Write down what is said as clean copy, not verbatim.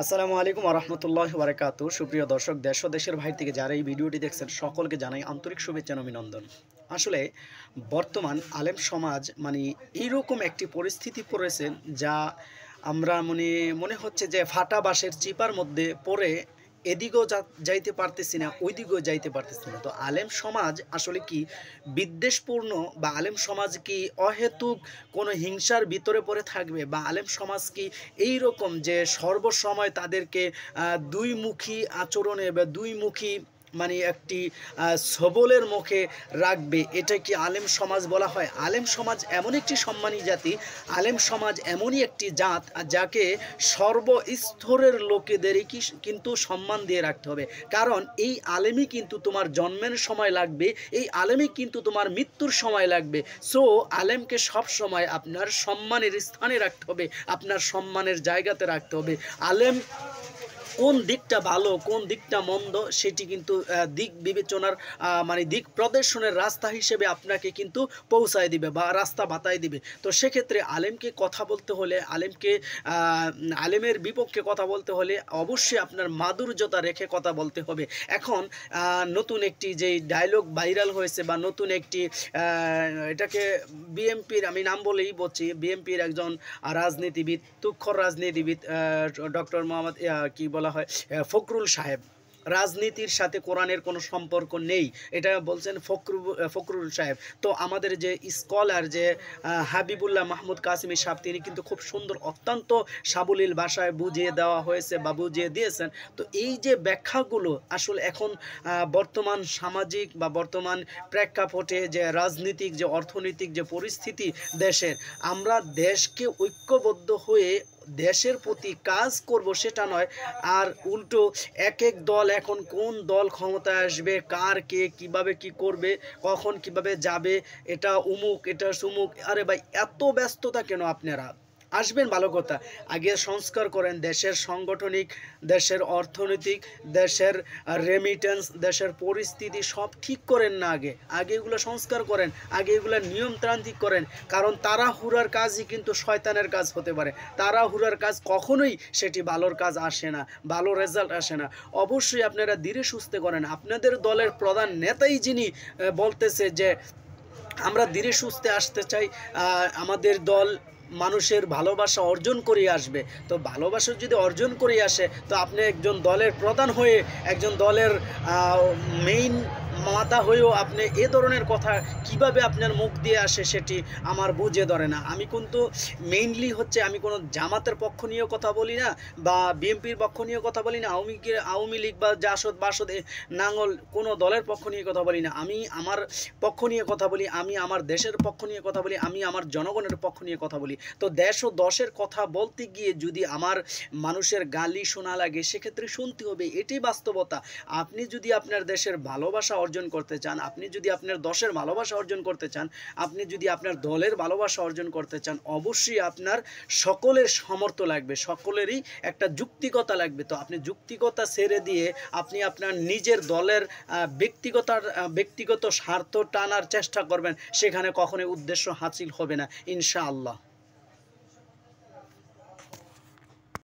আসসালামু আলাইকুম রহমতুল্লাহ বারাকাতু। সুপ্রিয় দর্শক, দেশ ও দেশের বাইরে থেকে যারা এই ভিডিওটি দেখছেন সকলকে জানাই আন্তরিক শুভেচ্ছা ও অভিনন্দন। আসলে বর্তমান আলেম সমাজ এইরকম একটি পরিস্থিতি পড়েছে যা আমরা মনে হচ্ছে যে ফাটা বাঁশের চিপার মধ্যে পড়ে এদিকেও যাইতে পারতেছি না, ওইদিকেও যাইতে পারতেছি না। তো আলেম সমাজ আসলে কি বিদ্বেষপূর্ণ, বা আলেম সমাজ কি অহেতুক কোনো হিংসার ভিতরে পড়ে থাকবে, বা আলেম সমাজ কি এই রকম যে সর্বসময় তাদেরকে দুইমুখী আচরণে বা দুইমুখী একটি সবলের মুখে রাখবে? এটা কি আলেম সমাজ বলা হয়? আলেম সমাজ এমন একটি সম্মানী জাতি, আলেম সমাজ এমনই একটি জাত যাকে সর্বস্তরের লোকেদেরই কিন্তু সম্মান দিয়ে রাখতে হবে। কারণ এই আলেমই কিন্তু তোমার জন্মের সময় লাগবে, এই আলেমই কিন্তু তোমার মৃত্যুর সময় লাগবে। সো আলেমকে সব সময় আপনার সম্মানের স্থানে রাখতে হবে, আপনার সম্মানের জায়গাতে রাখতে হবে। আলেম কোন দিকটা ভালো কোন দিকটা মন্দ সেটি কিন্তু দিক বিবেচনার দিক প্রদর্শনের রাস্তা হিসেবে আপনাকে কিন্তু পৌঁছায় দিবে বা রাস্তা বাতায় দিবে। তো সেক্ষেত্রে আলেমকে কথা বলতে হলে, আলেমের বিপক্ষে কথা বলতে হলে অবশ্যই আপনার মাধুর্যতা রেখে কথা বলতে হবে। এখন নতুন একটি যে ডায়লগ ভাইরাল হয়েছে, বা নতুন একটি এটাকে বিএমপির, আমি নাম বলেই বলছি, বিএমপির একজন রাজনীতিবিদ, তুখর রাজনীতিবিদ ডক্টর মোহাম্মদ কি বলা হয়, ফখরুল সাহেব, রাজনীতির সাথে কোরআনের কোনো সম্পর্ক নেই, এটা বলছেন ফখরুল সাহেব। তো আমাদের যে স্কলার যে হাবিবুল্লাহ মাহমুদ কাসিমি সাহেব, তিনি কিন্তু খুব সুন্দর, অত্যন্ত সাবলীল ভাষায় বুঝিয়ে দেওয়া হয়েছে বা বুঝিয়ে দিয়েছেন। তো এই যে ব্যাখ্যাগুলো আসলে এখন বর্তমান সামাজিক বা বর্তমান প্রেক্ষাপটে যে রাজনীতিক যে অর্থনৈতিক যে পরিস্থিতি দেশের, আমরা দেশকে ঐক্যবদ্ধ হয়ে দেশের প্রতি কাজ করব সেটা নয়, আর উল্টো এক এক দল, এখন কোন দল ক্ষমতায় আসবে, কার কে কিভাবে কি করবে, কখন কিভাবে যাবে, এটা উমুক এটা সুমুক, আরে ভাই এত ব্যস্ততা কেন? আপনারা আসবেন ভালো কথা, আগে সংস্কার করেন দেশের সাংগঠনিক, দেশের অর্থনৈতিক, দেশের রেমিটেন্স, দেশের পরিস্থিতি সব ঠিক করেন না, আগে এগুলো সংস্কার করেন, আগে এগুলো নিয়মতান্ত্রিক করেন। কারণ তাড়াহুড়ার কাজই কিন্তু শয়তানের কাজ হতে পারে, তাড়াহুড়ার কাজ কখনোই সেটি ভালোর কাজ আসে না, ভালো রেজাল্ট আসে না। অবশ্যই আপনারা ধীরে সুস্থে করেন। আপনাদের দলের প্রধান নেতাই যিনি বলতেছে যে আমরা ধীরে সুস্থে আসতে চাই, আমাদের দল মানুষের ভালোবাসা অর্জন করে আসবে। তো ভালোবাসা যদি অর্জন করে আসে, তো আপনি একজন দলের প্রধান হয়ে, একজন দলের মেইন মাথা হয়েও আপনি এ ধরনের কথা কিভাবে আপনার মুখ দিয়ে আসে সেটি আমার বুঝে ধরে না। আমি কিন্তু মেইনলি হচ্ছে, আমি কোনো জামাতের পক্ষ নিয়েও কথা বলি না, বা বিএনপির পক্ষ নিয়েও কথা বলি না, আওয়ামী লীগ বা জাসদ বাসদ নাঙ্গল কোনো দলের পক্ষ নিয়ে কথা বলি না। আমি আমার পক্ষ নিয়ে কথা বলি, আমি আমার দেশের পক্ষ নিয়ে কথা বলি, আমি আমার জনগণের পক্ষ নিয়ে কথা বলি। তো দেশ ও দশের কথা বলতে গিয়ে যদি আমার মানুষের গালি শোনা লাগে, সেক্ষেত্রে শুনতে হবে, এটাই বাস্তবতা। আপনি যদি আপনার দেশের ভালোবাসা অর্জন করতে চান, আপনি যদি আপনার দশের ভালোবাসা অর্জন করতে চান, আপনি যদি আপনার দলের ভালোবাসা অর্জন করতে চান, অবশ্যই আপনার সকলের সামর্থ্য লাগবে, সকলেরই একটা যুক্তিকতা লাগবে। তো আপনি যুক্তিকতা ছেড়ে দিয়ে আপনি আপনার নিজের দলের ব্যক্তিগত স্বার্থ টানার চেষ্টা করবেন, সেখানে কখনোই উদ্দেশ্য হাসিল হবে না ইনশাআল্লাহ।